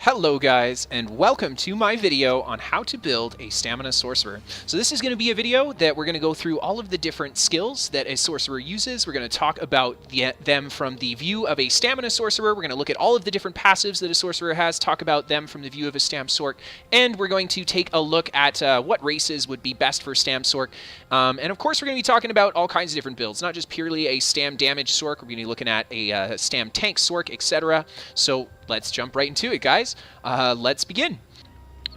Hello guys, and welcome to my video on how to build a stamina sorcerer. So this is going to be a video that we're going to go through all of the different skills that a sorcerer uses. We're going to talk about them from the view of a stamina sorcerer. We're going to look at all of the different passives that a sorcerer has, talk about them from the view of a stam sorc, and we're going to take a look at what races would be best for stam sorc. And of course we're going to be talking about all kinds of different builds, not just purely a stam damage sorc. We're going to be looking at a stam tank sorc, etc. So let's jump right into it, guys. Let's begin.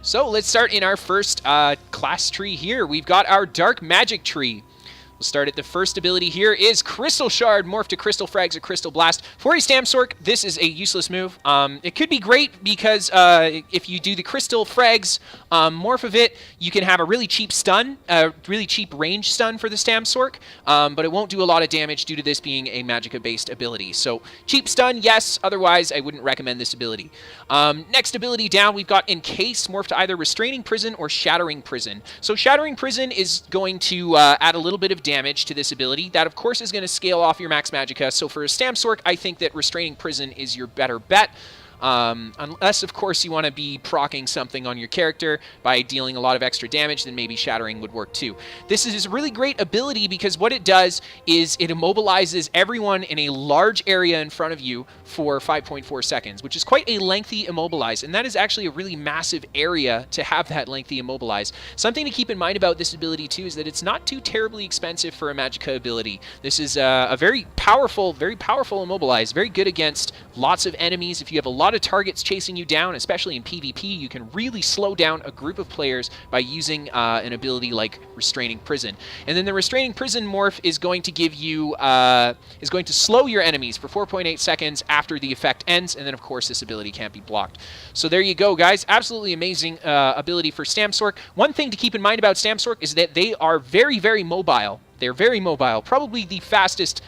So let's start in our first class tree here. We've got our dark magic tree. We'll start at the first ability here is Crystal Shard, morph to Crystal Frags or Crystal Blast. For a stam sorc, this is a useless move. It could be great because if you do the Crystal Frags morph of it, you can have a really cheap stun, a really cheap range stun for the stam sorc, but it won't do a lot of damage due to this being a Magicka-based ability. So cheap stun, yes. Otherwise, I wouldn't recommend this ability. Next ability down, we've got Encase, morph to either Restraining Prison or Shattering Prison. So Shattering Prison is going to add a little bit of damage to this ability. That, of course, is going to scale off your max magicka. So for a stam sorc, I think that Restraining Prison is your better bet. Unless, of course, you want to be proccing something on your character by dealing a lot of extra damage, then maybe Shattering would work too. This is a really great ability because what it does is it immobilizes everyone in a large area in front of you for 5.4 seconds, which is quite a lengthy immobilize, and that is actually a really massive area to have that lengthy immobilize. Something to keep in mind about this ability too is that it's not too terribly expensive for a Magicka ability. This is a very powerful immobilize, very good against lots of enemies. If you have a lot of targets chasing you down, especially in PvP, you can really slow down a group of players by using an ability like Restraining Prison. And then the Restraining Prison morph is going to give you, is going to slow your enemies for 4.8 seconds after the effect ends, and then of course this ability can't be blocked. So there you go, guys. Absolutely amazing ability for stam sorc. One thing to keep in mind about stam sorc is that they are very, very mobile. They're very mobile, probably the fastest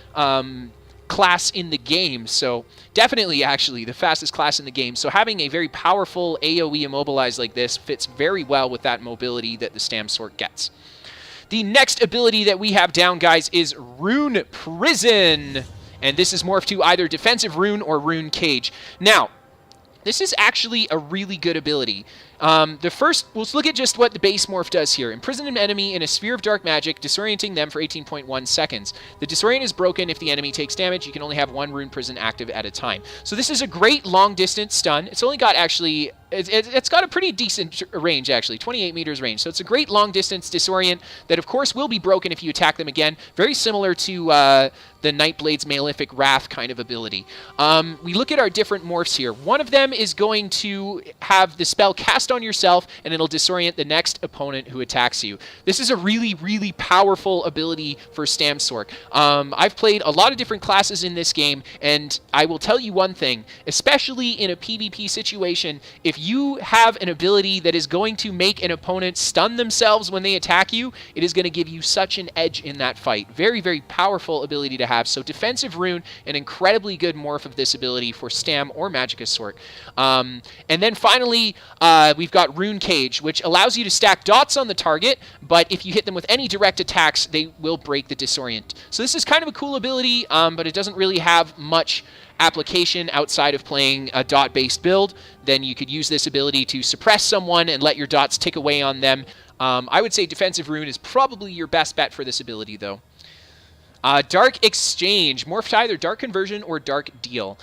class in the game, so definitely actually the fastest class in the game. So having a very powerful AoE immobilize like this fits very well with that mobility that the stam sorc gets. The next ability that we have down, guys, is Rune Prison, and this is morphed to either Defensive Rune or Rune Cage. Now, this is actually a really good ability. Let's look at just what the base morph does here. Imprison an enemy in a sphere of dark magic, disorienting them for 18.1 seconds. The disorient is broken if the enemy takes damage. You can only have one Rune Prison active at a time. So this is a great long-distance stun. It's only got actually... It's got a pretty decent range, actually, 28 meters range. So it's a great long-distance disorient that, of course, will be broken if you attack them again. Very similar to the Nightblade's Malefic Wrath kind of ability. We look at our different morphs here. One of them is going to have the spell cast on yourself, and it'll disorient the next opponent who attacks you. This is a really, really powerful ability for stam sorc. I've played a lot of different classes in this game, and I will tell you one thing, especially in a PvP situation, if you have an ability that is going to make an opponent stun themselves when they attack you, it is going to give you such an edge in that fight. Very, very powerful ability to have. So Defensive Rune, an incredibly good morph of this ability for stam or Magicka sorc. And then finally, we've got Rune Cage, which allows you to stack dots on the target, but if you hit them with any direct attacks, they will break the disorient. So this is kind of a cool ability, but it doesn't really have much application outside of playing a dot-based build. Then you could use this ability to suppress someone and let your dots tick away on them. I would say Defensive Rune is probably your best bet for this ability, though. Dark Exchange, morph to either Dark Conversion or Dark Deal.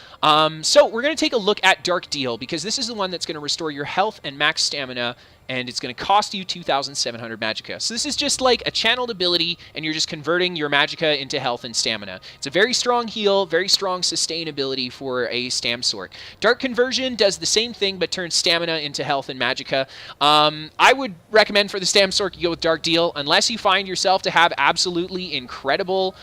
So we're going to take a look at Dark Deal because this is the one that's going to restore your health and max stamina, and it's going to cost you 2,700 magicka. So this is just like a channeled ability, and you're just converting your magicka into health and stamina. It's a very strong heal, very strong sustain ability for a stam sorc. Dark Conversion does the same thing, but turns stamina into health and magicka. I would recommend for the stam sorc you go with Dark Deal, unless you find yourself to have absolutely incredible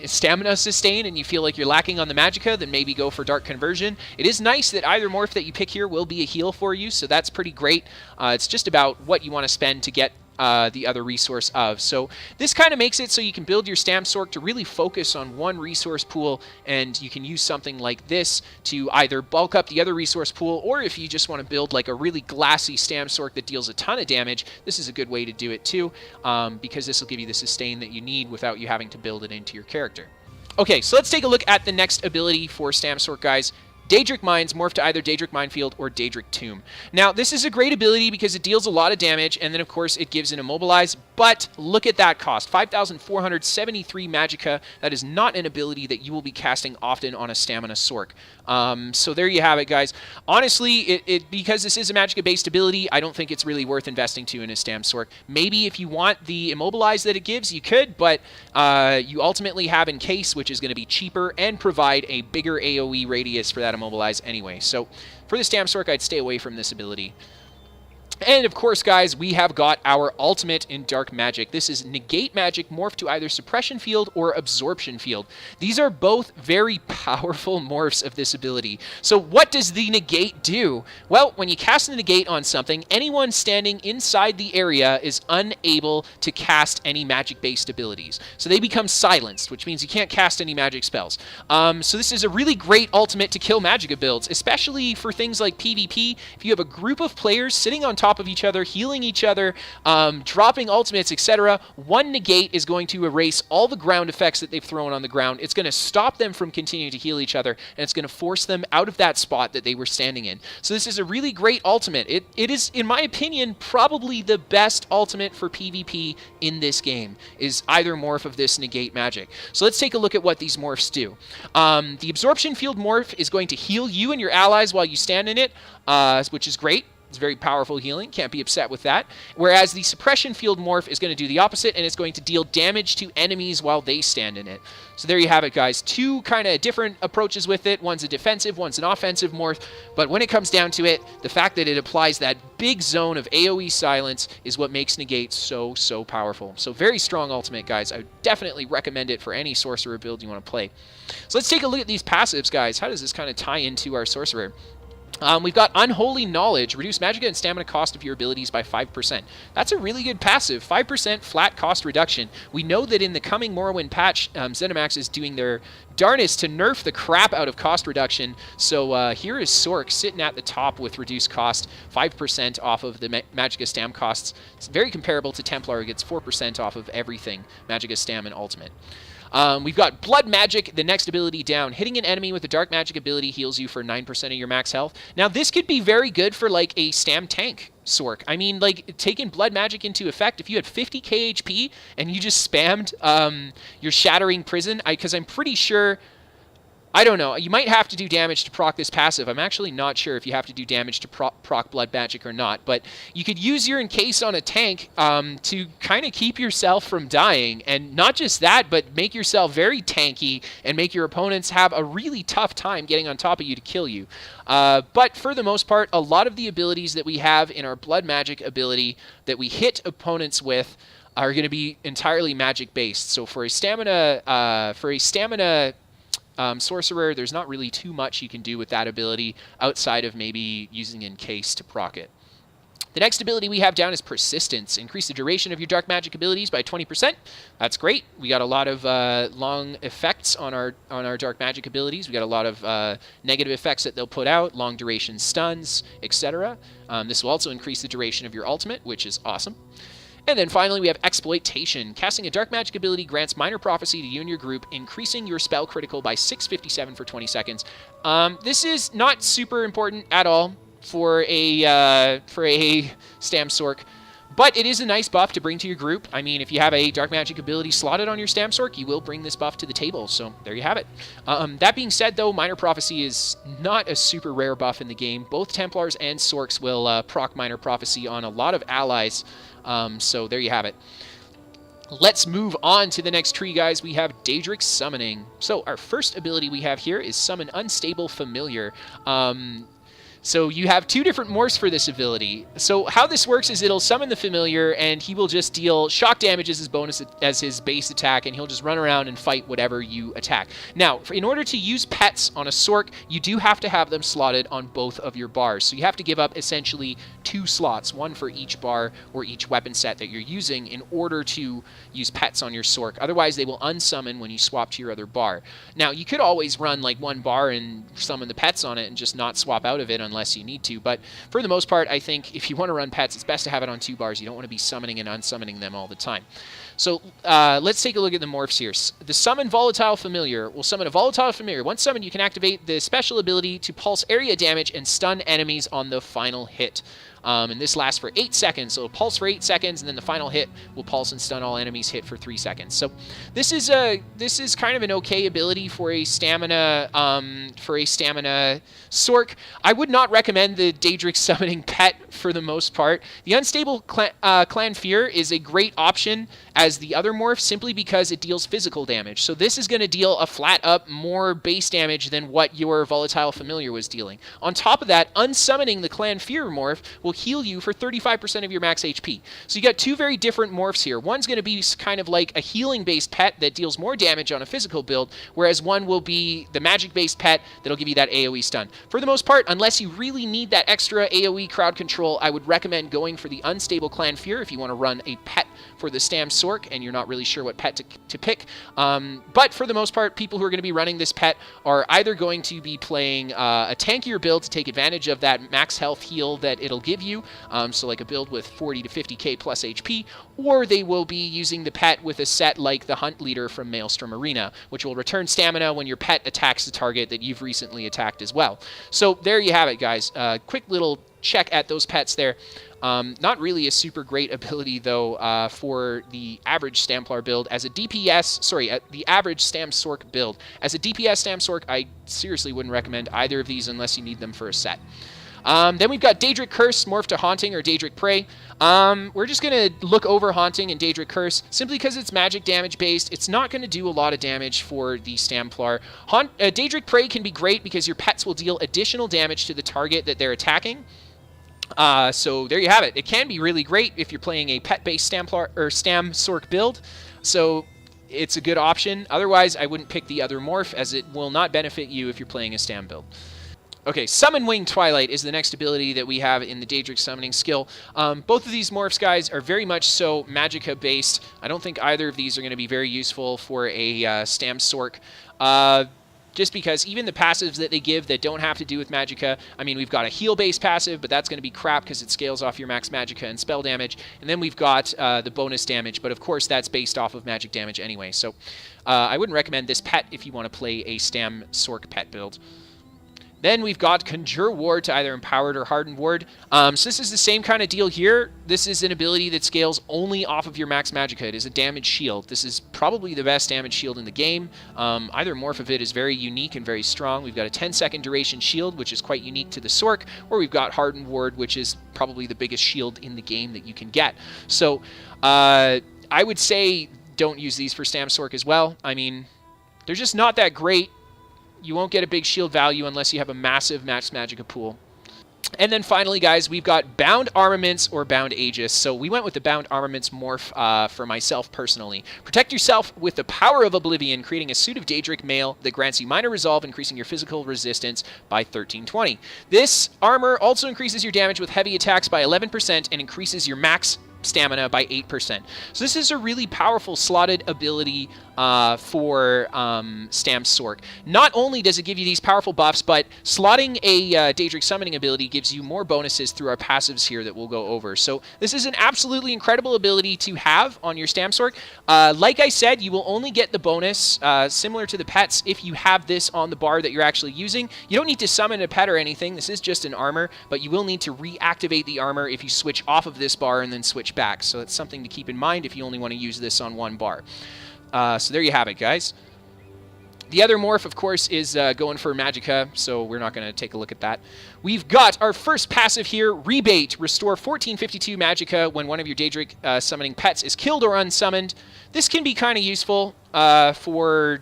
stamina sustain and you feel like you're lacking on the magicka, then maybe go for Dark Conversion. It is nice that either morph that you pick here will be a heal for you, so that's pretty great. It's just about what you want to spend to get the other resource of. So this kind of makes it so you can build your stam sorc to really focus on one resource pool, and you can use something like this to either bulk up the other resource pool, or if you just want to build like a really glassy stam sorc that deals a ton of damage, this is a good way to do it too, because this will give you the sustain that you need without you having to build it into your character. Okay, so let's take a look at the next ability for stam sorc, guys. Daedric Mines morph to either Daedric Minefield or Daedric Tomb. Now, this is a great ability because it deals a lot of damage, and then, of course, it gives an Immobilize, but look at that cost, 5,473 Magicka. That is not an ability that you will be casting often on a Stamina Sorc. So there you have it, guys. Honestly, because this is a Magicka-based ability, I don't think it's really worth investing to in a Stam Sorc. Maybe if you want the Immobilize that it gives, you could, but you ultimately have Encase, which is going to be cheaper and provide a bigger AoE radius for that Immobilize anyway. So for the Stam Sorc, I'd stay away from this ability. And of course, guys, we have got our ultimate in Dark Magic. This is Negate Magic morph to either Suppression Field or Absorption Field. These are both very powerful morphs of this ability. So what does the Negate do? Well, when you cast the Negate on something, anyone standing inside the area is unable to cast any magic-based abilities. So they become silenced, which means you can't cast any magic spells. So this is a really great ultimate to kill Magicka builds, especially for things like PvP. If you have a group of players sitting on top of each other, healing each other, dropping ultimates, etc., one Negate is going to erase all the ground effects that they've thrown on the ground. It's going to stop them from continuing to heal each other, and it's going to force them out of that spot that they were standing in. So this is a really great ultimate. It is, in my opinion, probably the best ultimate for PvP in this game, is either morph of this Negate Magic. So let's take a look at what these morphs do. The Absorption Field morph is going to heal you and your allies while you stand in it, which is great. It's very powerful healing. Can't be upset with that. Whereas the Suppression Field morph is going to do the opposite, and it's going to deal damage to enemies while they stand in it. So there you have it, guys. Two kind of different approaches with it. One's a defensive, one's an offensive morph. But when it comes down to it, the fact that it applies that big zone of AoE silence is what makes Negate so, so powerful. So very strong ultimate, guys. I would definitely recommend it for any Sorcerer build you want to play. So let's take a look at these passives, guys. How does this kind of tie into our Sorcerer? We've got Unholy Knowledge. Reduce Magicka and Stamina cost of your abilities by 5%. That's a really good passive. 5% flat cost reduction. We know that in the coming Morrowind patch, ZeniMax is doing their darnest to nerf the crap out of cost reduction. So here is Sorc sitting at the top with reduced cost, 5% off of the Magicka Stam costs. It's very comparable to Templar, who gets 4% off of everything Magicka Stam and Ultimate. We've got Blood Magic, the next ability down. Hitting an enemy with a Dark Magic ability heals you for 9% of your max health. Now, this could be very good for, like, a Stam tank Sorc. I mean, like, taking Blood Magic into effect, if you had 50k HP and you just spammed your Shattering Prison, because I'm pretty sure... I don't know. You might have to do damage to proc this passive. I'm actually not sure if you have to do damage to proc Blood Magic or not, but you could use your Encase on a tank to kind of keep yourself from dying, and not just that, but make yourself very tanky and make your opponents have a really tough time getting on top of you to kill you. But for the most part, a lot of the abilities that we have in our Blood Magic ability that we hit opponents with are going to be entirely magic-based. So for a stamina... Sorcerer, there's not really too much you can do with that ability outside of maybe using Encase to proc it. The next ability we have down is Persistence. Increase the duration of your Dark Magic abilities by 20%. That's great. We got a lot of long effects on our Dark Magic abilities. We got a lot of negative effects that they'll put out, long duration stuns, etc. This will also increase the duration of your ultimate, which is awesome. And then finally, we have Exploitation. Casting a Dark Magic ability grants Minor Prophecy to you and your group, increasing your spell critical by 657 for 20 seconds. This is not super important at all for a Stam Sorc, but it is a nice buff to bring to your group. I mean, if you have a Dark Magic ability slotted on your Stam Sorc, you will bring this buff to the table, so there you have it. That being said, though, Minor Prophecy is not a super rare buff in the game. Both Templars and Sorcs will proc Minor Prophecy on a lot of allies, so there you have it. Let's move on to the next tree, guys. We have Daedric Summoning. So our first ability we have here is Summon Unstable Familiar. So you have two different morphs for this ability. So how this works is it'll summon the familiar, and he will just deal shock damage as his bonus, as his base attack, and he'll just run around and fight whatever you attack. Now, in order to use pets on a Sorc, you do have to have them slotted on both of your bars. So you have to give up essentially 2 slots, one for each bar or each weapon set that you're using, in order to use pets on your Sorc. Otherwise, they will unsummon when you swap to your other bar. Now, you could always run like one bar and summon the pets on it and just not swap out of it unless you need to. But for the most part, I think if you want to run pets, it's best to have it on 2 bars. You don't want to be summoning and unsummoning them all the time. So let's take a look at the morphs here. The Summon Volatile Familiar will summon a Volatile Familiar. Once summoned, you can activate the special ability to pulse area damage and stun enemies on the final hit. And this lasts for 8 seconds, so it'll pulse for 8 seconds, and then the final hit will pulse and stun all enemies hit for 3 seconds. So this is kind of an okay ability for a stamina sorc. I would not recommend the Daedric summoning pet for the most part. The Unstable Clan Fear is a great option as the other morph simply because it deals physical damage. So this is going to deal a flat up more base damage than what your Volatile Familiar was dealing. On top of that, unsummoning the Clan Fear morph will heal you for 35% of your max HP. So you got 2 very different morphs here. One's going to be kind of like a healing-based pet that deals more damage on a physical build, whereas one will be the magic-based pet that'll give you that AoE stun. For the most part, unless you really need that extra AoE crowd control, I would recommend going for the Unstable Clan Fear if you want to run a pet for the Stam Sorc and you're not really sure what pet to pick. But for the most part, people who are going to be running this pet are either going to be playing a tankier build to take advantage of that max health heal that it'll give you, so like a build with 40 to 50k plus HP, or they will be using the pet with a set like the Hunt Leader from Maelstrom Arena, which will return stamina when your pet attacks the target that you've recently attacked as well. So there you have it, guys. Quick little check at those pets there. Not really a super great ability, though, for the average Stamplar build. As a DPS, the average Stam Sorc build. As a DPS Stam Sorc, I seriously wouldn't recommend either of these unless you need them for a set. Then we've got Daedric Curse, morph to Haunting or Daedric Prey. We're just going to look over Haunting and Daedric Curse simply because it's magic damage based. It's not going to do a lot of damage for the Stamplar. Daedric Prey can be great because your pets will deal additional damage to the target that they're attacking. So there you have it. It can be really great if you're playing a pet-based Stamplar or Stam Sorc build. So it's a good option. Otherwise, I wouldn't pick the other morph as it will not benefit you if you're playing a Stam build. Okay, Summon Winged Twilight is the next ability that we have in the Daedric summoning skill. Both of these morphs, guys, are very much so Magicka-based. I don't think either of these are going to be very useful for a Stam Sorc. Just because even the passives that they give that don't have to do with Magicka, I mean, we've got a heal-based passive, but that's going to be crap because it scales off your max Magicka and spell damage. And then we've got the bonus damage, but of course that's based off of magic damage anyway. So I wouldn't recommend this pet if you want to play a Stam Sorc pet build. Then we've got Conjure Ward to either Empowered or Hardened Ward. So this is the same kind of deal here. This is an ability that scales only off of your max Magicka. It is a damage shield. This is probably the best damage shield in the game. Either morph of it is very unique and very strong. We've got a 10-second duration shield, which is quite unique to the Sorc, or we've got Hardened Ward, which is probably the biggest shield in the game that you can get. So I would say don't use these for Stam Sorc as well. I mean, they're just not that great. You won't get a big shield value unless you have a massive max Magicka pool. And then finally, guys, we've got Bound Armaments or Bound Aegis. So we went with the Bound Armaments morph for myself personally. Protect yourself with the Power of Oblivion, creating a suit of Daedric mail that grants you minor resolve, increasing your physical resistance by 1320. This armor also increases your damage with heavy attacks by 11% and increases your max stamina by 8%. So this is a really powerful slotted ability for Stam Sorc. Not only does it give you these powerful buffs, but slotting a Daedric summoning ability gives you more bonuses through our passives here that we'll go over. So this is an absolutely incredible ability to have on your Stam Sorc. Like I said, you will only get the bonus similar to the pets if you have this on the bar that you're actually using. You don't need to summon a pet or anything. This is just an armor, but you will need to reactivate the armor if you switch off of this bar and then switch back. So it's something to keep in mind if you only want to use this on one bar. So there you have it, guys. The other morph, of course, is going for Magicka, so we're not going to take a look at that. We've got our first passive here, Rebate. Restore 1452 Magicka when one of your Daedric summoning pets is killed or unsummoned. This can be kind of useful for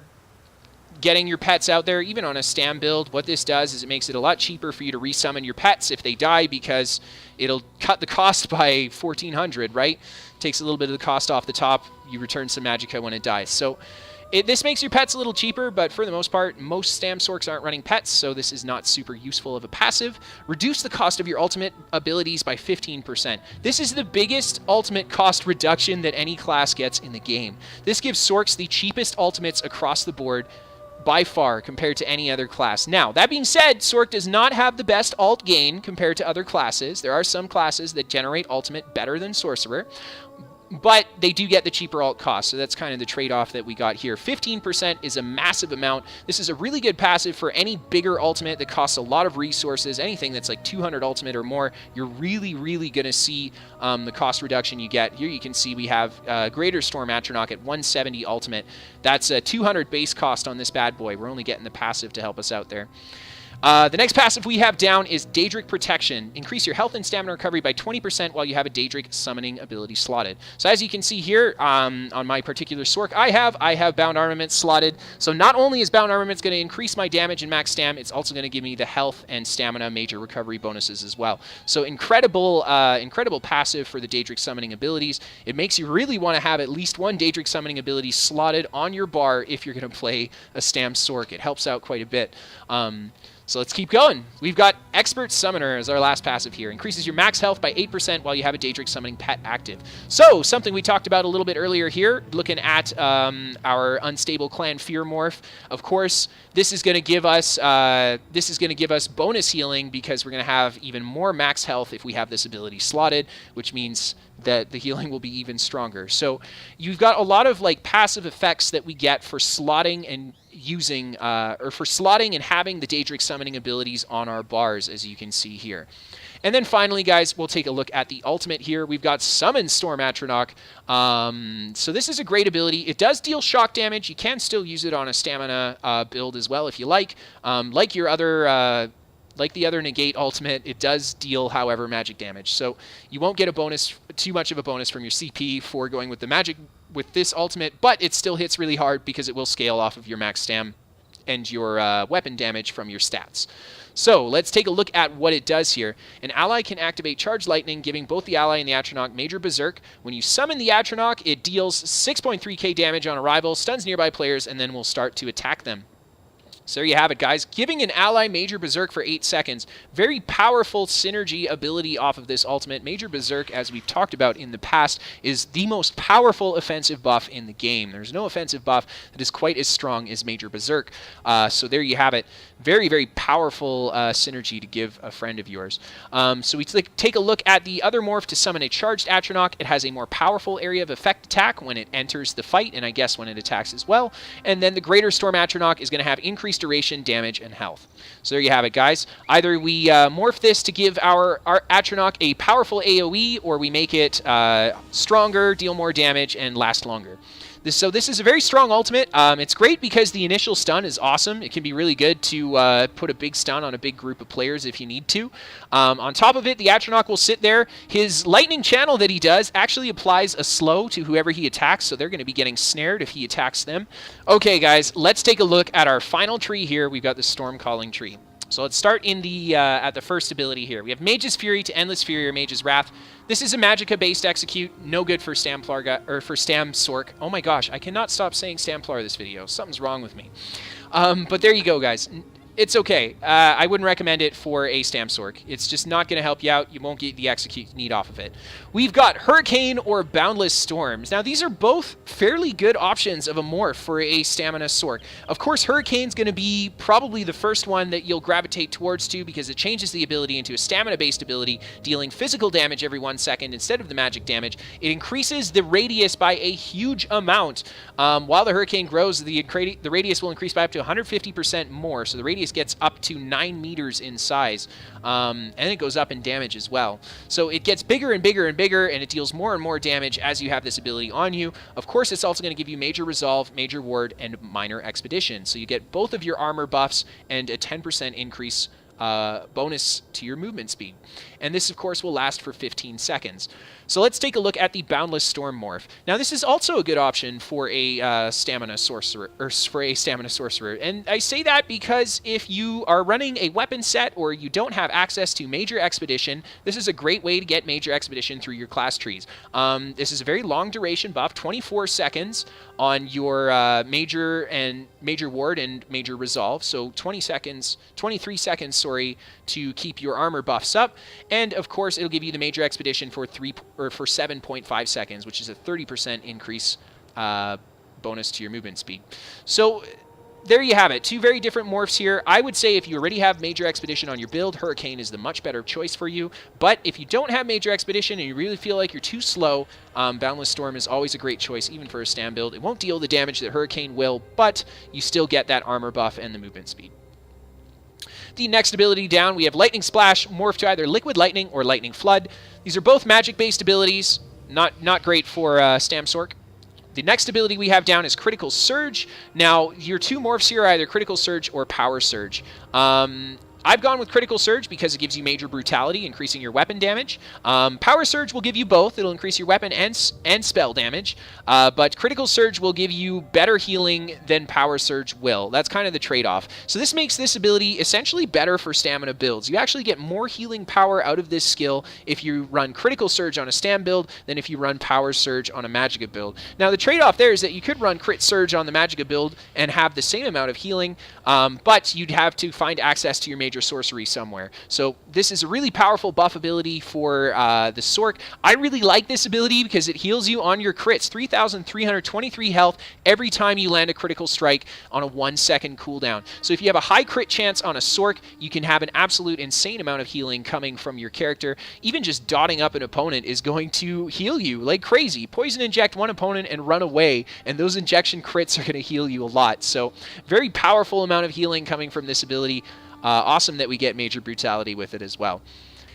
getting your pets out there, even on a Stam build. What this does is it makes it a lot cheaper for you to resummon your pets if they die, because it'll cut the cost by 1400, right? Takes a little bit of the cost off the top. You return some Magicka when it dies. So this makes your pets a little cheaper, but for the most part, most Stam Sorcs aren't running pets, so this is not super useful of a passive. Reduce the cost of your ultimate abilities by 15%. This is the biggest ultimate cost reduction that any class gets in the game. This gives Sorcs the cheapest ultimates across the board by far compared to any other class. Now, that being said, Sorc does not have the best alt gain compared to other classes. There are some classes that generate ultimate better than Sorcerer, but they do get the cheaper alt cost, so that's kind of the trade-off that we got here. 15% is a massive amount. This is a really good passive for any bigger ultimate that costs a lot of resources. Anything that's like 200 ultimate or more, you're really, really going to see the cost reduction you get. Here you can see we have Greater Storm Atronach at 170 ultimate. That's a 200 base cost on this bad boy. We're only getting the passive to help us out there. The next passive we have down is Daedric Protection. Increase your health and stamina recovery by 20% while you have a Daedric summoning ability slotted. So as you can see here, on my particular Sorc I have Bound Armament slotted. So not only is Bound Armament going to increase my damage and max stam, it's also going to give me the health and stamina major recovery bonuses as well. So incredible passive for the Daedric summoning abilities. It makes you really want to have at least one Daedric summoning ability slotted on your bar if you're going to play a stam Sorc. It helps out quite a bit. So let's keep going. We've got Expert Summoner as our last passive here. Increases your max health by 8% while you have a Daedric summoning pet active. So something we talked about a little bit earlier here, looking at our Unstable Clan Fear Morph. Of course, this is going to give us bonus healing because we're going to have even more max health if we have this ability slotted, which means that the healing will be even stronger. So you've got a lot of like passive effects that we get for slotting and using or for slotting and having the Daedric summoning abilities on our bars, as you can see here. And then finally, guys, we'll take a look at the ultimate here. We've got Summon Storm Atronach. So this is a great ability. It does deal shock damage. You can still use it on a stamina build as well if you like. Like the other negate ultimate, it does deal, however, magic damage. So you won't get a bonus, too much of a bonus from your CP for going with the magic with this ultimate, but it still hits really hard because it will scale off of your max stam and your weapon damage from your stats. So let's take a look at what it does here. An ally can activate Charge Lightning, giving both the ally and the Atronach major berserk. When you summon the Atronach, it deals 6.3k damage on arrival, stuns nearby players, and then will start to attack them. So there you have it, guys. Giving an ally Major Berserk for 8 seconds. Very powerful synergy ability off of this ultimate. Major Berserk, as we've talked about in the past, is the most powerful offensive buff in the game. There's no offensive buff that is quite as strong as Major Berserk. So there you have it. Very, very powerful synergy to give a friend of yours. So we take a look at the other morph to summon a charged Atronach. It has a more powerful area of effect attack when it enters the fight, and I guess when it attacks as well. And then the Greater Storm Atronach is going to have increased duration, damage, and health. So there you have it, guys. Either we morph this to give our Atronach a powerful AoE, or we make it stronger, deal more damage, and last longer. So this is a very strong ultimate. It's great because the initial stun is awesome. It can be really good to put a big stun on a big group of players if you need to. On top of it, the Atronach will sit there. His lightning channel that he does actually applies a slow to whoever he attacks, so they're going to be getting snared if he attacks them. Okay, guys, let's take a look at our final tree here. We've got the Storm Calling tree. So let's start in the at the first ability here. We have Mage's Fury to Endless Fury or Mage's Wrath. This is a Magicka-based execute, no good for Stam Sorc. Oh my gosh, I cannot stop saying Stamplar this video. Something's wrong with me. But there you go, guys. It's okay. I wouldn't recommend it for a Stam Sorc. It's just not going to help you out. You won't get the execute you need off of it. We've got Hurricane or Boundless Storms. Now, these are both fairly good options of a morph for a Stamina Sorc. Of course, Hurricane's going to be probably the first one that you'll gravitate towards to because it changes the ability into a stamina-based ability, dealing physical damage every 1 second instead of the magic damage. It increases the radius by a huge amount. While the Hurricane grows, the radius will increase by up to 150% more, so the radius gets up to 9 meters in size, and it goes up in damage as well. So it gets bigger and bigger and bigger, and it deals more and more damage as you have this ability on you. Of course, it's also going to give you Major Resolve, Major Ward, and Minor Expedition. So you get both of your armor buffs and a 10% increase bonus to your movement speed. And this, of course, will last for 15 seconds. So let's take a look at the Boundless Storm morph. Now, this is also a good option for a Stamina Sorcerer, And I say that because if you are running a weapon set or you don't have access to Major Expedition, this is a great way to get Major Expedition through your class trees. This is a very long duration buff, 24 seconds on your Major Ward and Major Resolve. So 23 seconds, sorry, to keep your armor buffs up. And of course, it'll give you the Major Expedition for 7.5 seconds, which is a 30% increase bonus to your movement speed. So there you have it. Two very different morphs here. I would say if you already have Major Expedition on your build, Hurricane is the much better choice for you. But if you don't have Major Expedition and you really feel like you're too slow, Boundless Storm is always a great choice, even for a stam build. It won't deal the damage that Hurricane will, but you still get that armor buff and the movement speed. The next ability down, we have Lightning Splash, morph to either Liquid Lightning or Lightning Flood. These are both magic-based abilities, not great for Stam Sorc. The next ability we have down is Critical Surge. Now, your two morphs here are either Critical Surge or Power Surge. I've gone with Critical Surge because it gives you Major Brutality, increasing your weapon damage. Power Surge will give you both. It'll increase your weapon and spell damage. But Critical Surge will give you better healing than Power Surge will. That's kind of the trade-off. So this makes this ability essentially better for stamina builds. You actually get more healing power out of this skill if you run Critical Surge on a stam build than if you run Power Surge on a Magicka build. Now, the trade-off there is that you could run Crit Surge on the Magicka build and have the same amount of healing, but you'd have to find access to your Major Sorcery somewhere. So this is a really powerful buff ability for the Sorc. I really like this ability because it heals you on your crits. 3,323 health every time you land a critical strike on a 1-second cooldown. So if you have a high crit chance on a Sorc, you can have an absolute insane amount of healing coming from your character. Even just dotting up an opponent is going to heal you like crazy. Poison inject one opponent and run away, and those injection crits are going to heal you a lot. So very powerful amount of healing coming from this ability. Awesome that we get Major Brutality with it as well.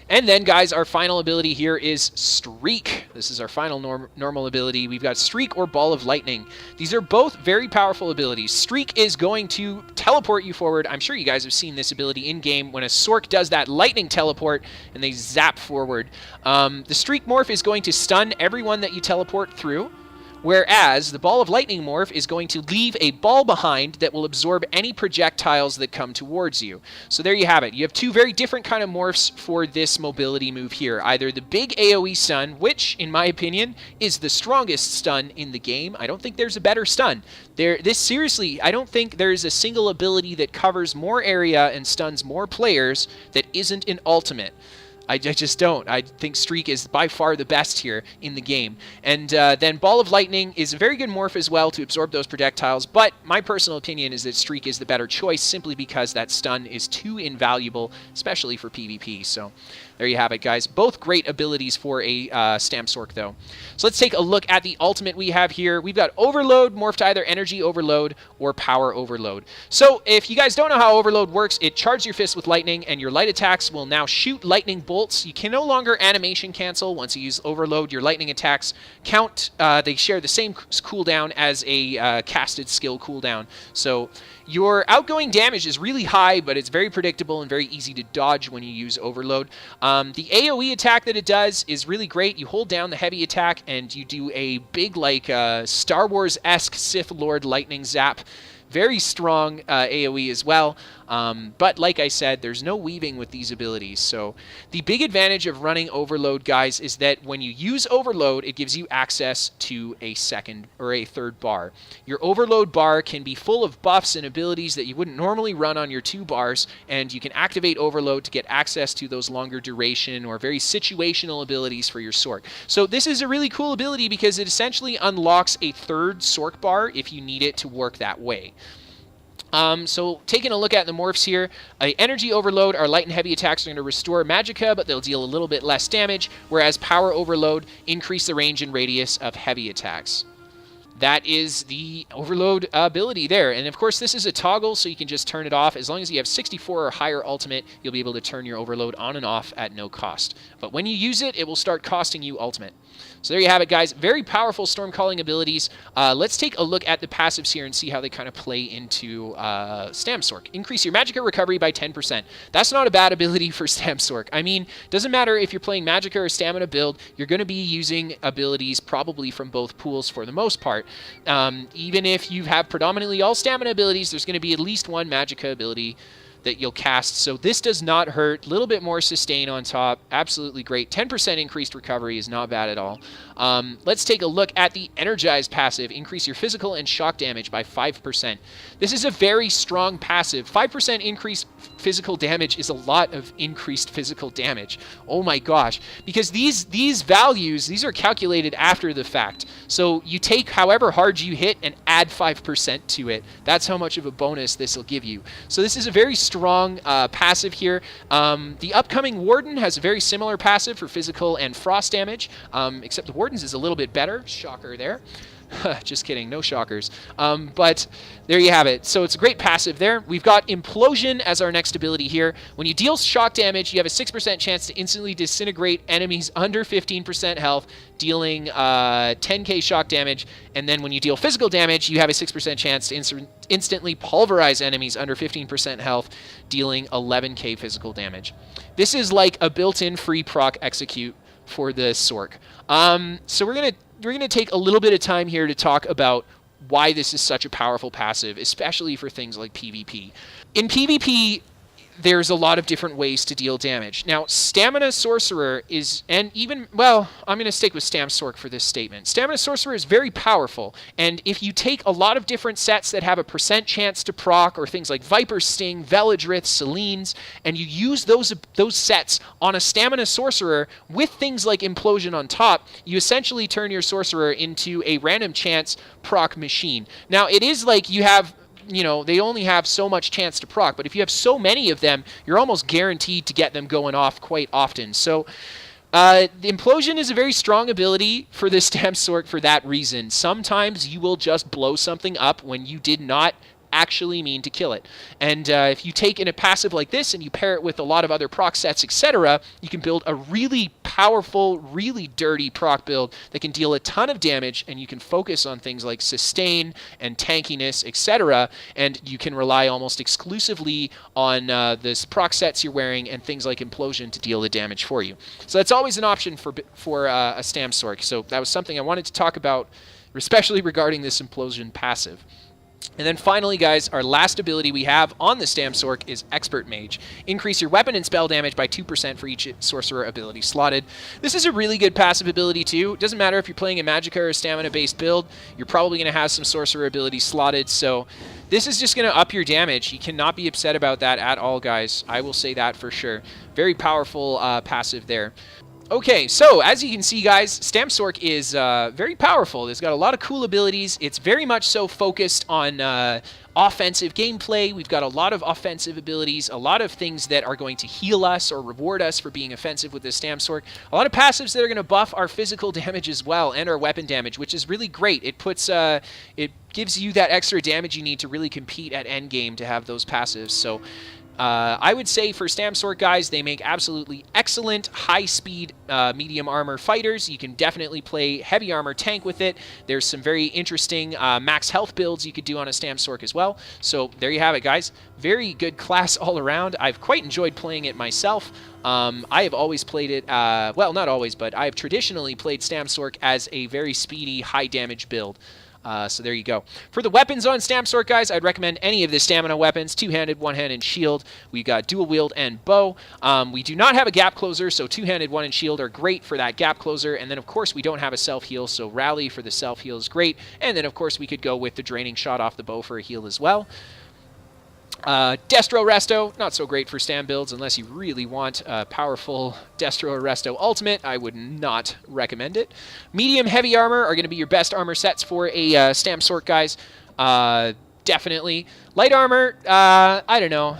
And then, guys, our final ability here is Streak. This is our final normal ability. We've got Streak or Ball of Lightning. These are both very powerful abilities. Streak is going to teleport you forward. I'm sure you guys have seen this ability in-game when a Sorc does that lightning teleport and they zap forward. The Streak morph is going to stun everyone that you teleport through, whereas the Ball of Lightning morph is going to leave a ball behind that will absorb any projectiles that come towards you. So there you have it. You have two very different kind of morphs for this mobility move here. Either the big AoE stun, which, in my opinion, is the strongest stun in the game. I don't think there's a better stun. Seriously, I don't think there's a single ability that covers more area and stuns more players that isn't an ultimate. I just don't. I think Streak is by far the best here in the game. And then Ball of Lightning is a very good morph as well to absorb those projectiles, but my personal opinion is that Streak is the better choice simply because that stun is too invaluable, especially for PvP. So there you have it, guys. Both great abilities for a Stam Sorc, though. So let's take a look at the ultimate we have here. We've got Overload, morphed to either Energy Overload or Power Overload. So if you guys don't know how Overload works, it charges your fist with lightning, and your light attacks will now shoot lightning bolts. You can no longer animation cancel once you use Overload. Your lightning attacks count. They share the same cooldown as a casted skill cooldown. So your outgoing damage is really high, but it's very predictable and very easy to dodge when you use Overload. The AoE attack that it does is really great. You hold down the heavy attack and you do a big, like, Star Wars-esque Sith Lord lightning zap. Very strong AoE as well. But like I said, there's no weaving with these abilities. So the big advantage of running Overload, guys, is that when you use Overload, it gives you access to a second or a third bar. Your Overload bar can be full of buffs and abilities that you wouldn't normally run on your 2 bars, and you can activate Overload to get access to those longer duration or very situational abilities for your Sorc. So this is a really cool ability because it essentially unlocks a third Sorc bar if you need it to work that way. So taking a look at the morphs here, Energy Overload, our light and heavy attacks are going to restore Magicka, but they'll deal a little bit less damage, whereas Power Overload increase the range and radius of heavy attacks. That is the Overload ability there. And of course, this is a toggle, so you can just turn it off. As long as you have 64 or higher ultimate, you'll be able to turn your Overload on and off at no cost. But when you use it, it will start costing you ultimate. So there you have it, guys. Very powerful storm calling abilities. Let's take a look at the passives here and see how they kind of play into Stam Sorc. Increase your Magicka recovery by 10%. That's not a bad ability for Stam Sorc. I mean, doesn't matter if you're playing Magicka or Stamina build, you're going to be using abilities probably from both pools for the most part. Even if you have predominantly all Stamina abilities, there's going to be at least one Magicka ability that you'll cast. So this does not hurt. A little bit more sustain on top. Absolutely great. 10% increased recovery is not bad at all. Let's take a look at the Energized passive. Increase your physical and shock damage by 5%. This is a very strong passive. 5% increase physical damage is a lot of increased physical damage. Oh my gosh. Because these values, these are calculated after the fact. So you take however hard you hit and add 5% to it. That's how much of a bonus this will give you. So this is a very strong passive here. The upcoming Warden has a very similar passive for physical and frost damage, except the Warden's is a little bit better. Shocker there. Just kidding, no shockers. But there you have it. So it's a great passive there. We've got Implosion as our next ability here. When you deal shock damage, you have a 6% chance to instantly disintegrate enemies under 15% health, dealing 10k shock damage. And then when you deal physical damage, you have a 6% chance to instantly pulverize enemies under 15% health, dealing 11k physical damage. This is like a built-in free proc execute for the Sorc. So we're gonna take a little bit of time here to talk about why this is such a powerful passive, especially for things like PvP. In PvP, there's a lot of different ways to deal damage. Now, Stamina Sorcerer is, and even, well, I'm going to stick with Stam Sorc for this statement. Stamina Sorcerer is very powerful, and if you take a lot of different sets that have a % chance to proc, or things like Viper Sting, Veladrith, Selines, and you use those sets on a Stamina Sorcerer with things like Implosion on top, you essentially turn your Sorcerer into a random chance proc machine. Now, it is like you have, you know, they only have so much chance to proc, but if you have so many of them, you're almost guaranteed to get them going off quite often. So the Implosion is a very strong ability for the Stam Sorc for that reason. Sometimes you will just blow something up when you did not actually mean to kill it. And if you take in a passive like this and you pair it with a lot of other proc sets, etc., you can build a really powerful, really dirty proc build that can deal a ton of damage, and you can focus on things like sustain and tankiness, etc., and you can rely almost exclusively on this proc sets you're wearing and things like Implosion to deal the damage for you. So that's always an option for a Stam Sorc. So that was something I wanted to talk about, especially regarding this Implosion passive. And then finally, guys, our last ability we have on the Stam Sorc is Expert Mage. Increase your weapon and spell damage by 2% for each Sorcerer ability slotted. This is a really good passive ability, too. It doesn't matter if you're playing a Magicka or a Stamina-based build. You're probably going to have some Sorcerer abilities slotted, so this is just going to up your damage. You cannot be upset about that at all, guys. I will say that for sure. Very powerful passive there. Okay, so as you can see, guys, Stam Sorc is very powerful. It's got a lot of cool abilities. It's very much so focused on offensive gameplay. We've got a lot of offensive abilities, a lot of things that are going to heal us or reward us for being offensive with this Stam Sorc. A lot of passives that are going to buff our physical damage as well and our weapon damage, which is really great. It puts it gives you that extra damage you need to really compete at endgame to have those passives. So I would say for Stam Sorc, guys, they make absolutely excellent high-speed medium armor fighters. You can definitely play heavy armor tank with it. There's some very interesting max health builds you could do on a Stam Sorc as well. So there you have it, guys. Very good class all around. I've quite enjoyed playing it myself. I have always played it, well, not always, but I have traditionally played Stam Sorc as a very speedy, high-damage build. So there you go. For the weapons on Stam Sorc, guys, I'd recommend any of the stamina weapons, two-handed, one-handed, shield. We got dual wield and bow. We do not have a gap closer, so two-handed, one and shield are great for that gap closer. And then, of course, we don't have a self-heal, so rally for the self-heal is great. And then, of course, we could go with the draining shot off the bow for a heal as well. Destro Resto, not so great for Stam builds unless you really want a powerful Destro Resto ultimate. I would not recommend it. Medium heavy armor are going to be your best armor sets for a Stam Sorc, guys. Definitely. Light armor, I don't know.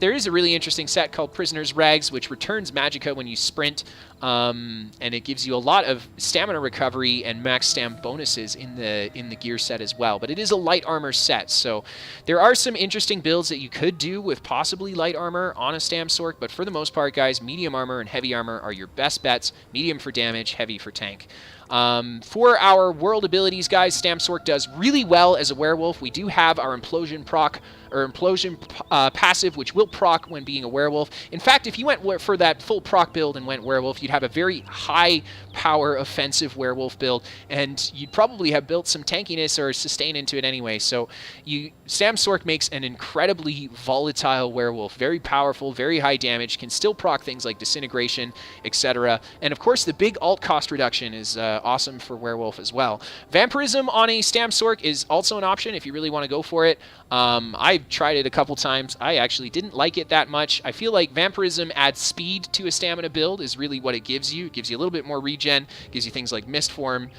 There is a really interesting set called Prisoner's Rags, which returns Magicka when you sprint, and it gives you a lot of stamina recovery and max stam bonuses in the gear set as well. But it is a light armor set, so there are some interesting builds that you could do with possibly light armor on a Stam Sorc, but for the most part, guys, medium armor and heavy armor are your best bets. Medium for damage, heavy for tank. For our world abilities, guys, Stam Sorc does really well as a werewolf. We do have our Implosion proc, or Implosion passive, which will proc when being a werewolf. In fact, if you went for that full proc build and went werewolf, you'd have a very high power offensive werewolf build, and you'd probably have built some tankiness or sustain into it anyway. So Stam Sorc makes an incredibly volatile werewolf, very powerful, very high damage, can still proc things like disintegration, etc. And of course, the big alt cost reduction is awesome for werewolf as well. Vampirism on a Stam Sorc is also an option if you really want to go for it. I I've tried it a couple times. I actually didn't like it that much. I feel like Vampirism adds speed to a stamina build is really what it gives you. It gives you a little bit more regen, gives you things like Mist Form,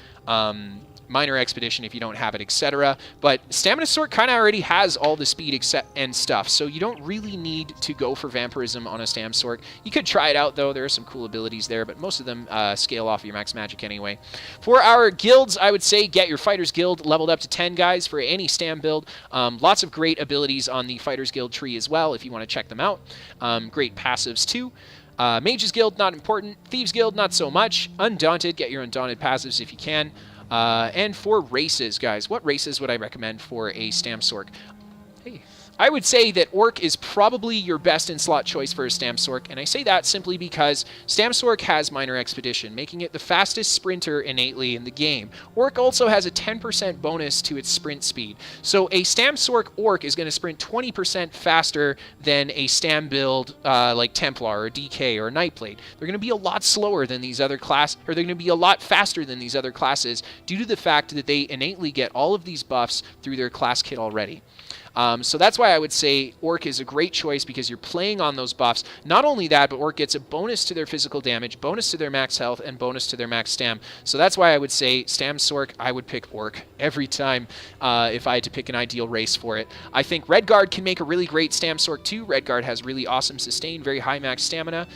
Minor Expedition if you don't have it, etc. But Stamina Sorc kind of already has all the speed and stuff, so you don't really need to go for Vampirism on a Stam Sorc. You could try it out, though. There are some cool abilities there, but most of them scale off of your max magic anyway. For our guilds, I would say get your Fighters Guild leveled up to 10, guys, for any Stam build. Lots of great abilities on the Fighters Guild tree as well, if you want to check them out. Great passives, too. Mages Guild, not important. Thieves Guild, not so much. Undaunted, get your Undaunted passives if you can. And for races, guys, what races would I recommend for a Stam Sorc? Hey, I would say that Orc is probably your best in-slot choice for a Stam Sorc, and I say that simply because Stam Sorc has Minor Expedition, making it the fastest sprinter innately in the game. Orc also has a 10% bonus to its sprint speed, so a Stam Sorc Orc is going to sprint 20% faster than a Stam build like Templar or DK or Nightblade. They're going to be a lot slower than these other classes, or they're going to be a lot faster than these other classes due to the fact that they innately get all of these buffs through their class kit already. So that's why I would say Orc is a great choice, because you're playing on those buffs. Not only that, but Orc gets a bonus to their physical damage, bonus to their max health, and bonus to their max stam. So that's why I would say Stam Sorc, I would pick Orc every time if I had to pick an ideal race for it. I think Redguard can make a really great Stam Sorc too. Redguard has really awesome sustain, very high max stamina,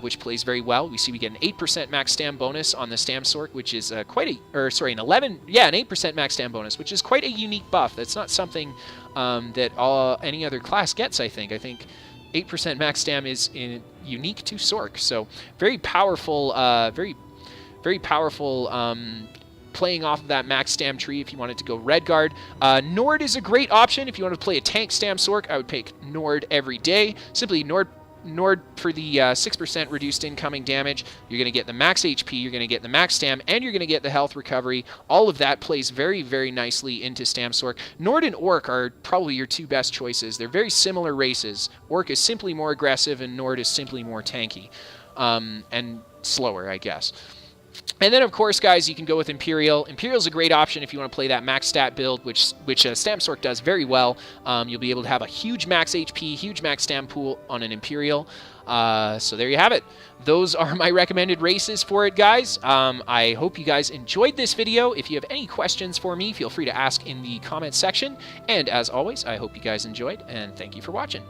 which plays very well. We see we get an 8% max stam bonus on the Stam Sorc, which is an 8% max stam bonus, which is quite a unique buff. That's not something that any other class gets, I think. I think 8% max stam is unique to Sorc. So very powerful, very powerful playing off of that max stam tree if you wanted to go Redguard. Nord is a great option. If you want to play a tank Stam Sorc, I would pick Nord every day. Simply Nord for the 6% reduced incoming damage. You're going to get the max HP, you're going to get the max stam, and you're going to get the health recovery. All of that plays very, very nicely into Stam Sorc. Nord and Orc are probably your two best choices. They're very similar races. Orc is simply more aggressive, and Nord is simply more tanky. And slower, I guess. And then, of course, guys, you can go with Imperial. Imperial's a great option if you want to play that max stat build, which Stam Sorc does very well. You'll be able to have a huge max HP, huge max stam pool on an Imperial. So there you have it. Those are my recommended races for it, guys. I hope you guys enjoyed this video. If you have any questions for me, feel free to ask in the comments section. And as always, I hope you guys enjoyed, and thank you for watching.